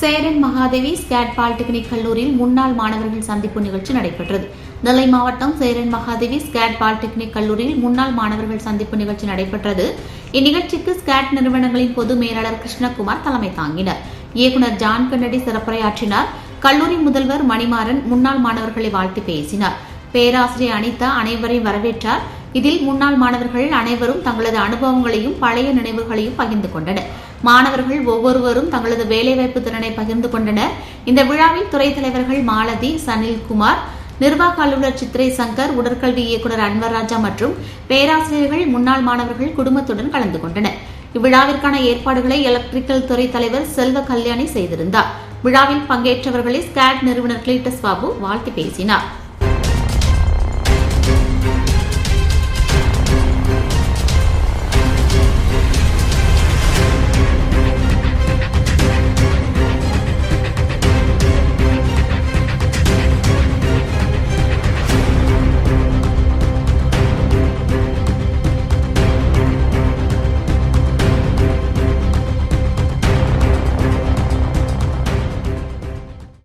Cheran Mahadevi skate polytechnic கல்லூரியில் முன்னாள் மாணவர்கள் சந்திப்பு நிகழ்ச்சி நடைபெற்றது. நெல்லை மாவட்டம் சேரன் மகாதேவி ஸ்கேட் பாலிடெக்னிக் கல்லூரியில் முன்னாள் மாணவர்கள் சந்திப்பு நிகழ்ச்சி நடைபெற்றது. இந்நிகழ்ச்சிக்கு ஸ்கேட் நிறுவனங்களின் பொது மேலாளர் கிருஷ்ணகுமார் தலைமை தாங்கினார். இயக்குநர் ஜான் கன்னடி சிறப்புரையாற்றினார். கல்லூரி முதல்வர் மணிமாறன் முன்னாள் மாணவர்களை வாழ்த்து பேசினார். பேராசிரியர் அனிதா அனைவரையும் வரவேற்றார். இதில் முன்னாள் மாணவர்கள் அனைவரும் தங்களது அனுபவங்களையும் பழைய நினைவுகளையும் பகிர்ந்து கொண்டனர். மாணவர்கள் ஒவ்வொருவரும் தங்களது வேலைவாய்ப்பு திறனை பகிர்ந்து கொண்டனர். இந்த விழாவில் துறைத் தலைவர்கள் மாலதி, சனில்குமார், நிர்வாக அலுவலர் சித்திரை சங்கர், உடற்கல்வி இயக்குநர் அன்வர்ராஜா மற்றும் பேராசிரியர்கள், முன்னாள் மாணவர்கள் குடும்பத்துடன் கலந்து கொண்டனர். இவ்விழாவிற்கான ஏற்பாடுகளை எலக்ட்ரிக்கல் துறை தலைவர் செல்வ கல்யாணி செய்திருந்தார். விழாவில் பங்கேற்றவர்களை ஸ்கேட் நிறுவனர் கிளீட்டஸ் பாபு வாழ்த்து பேசினார்.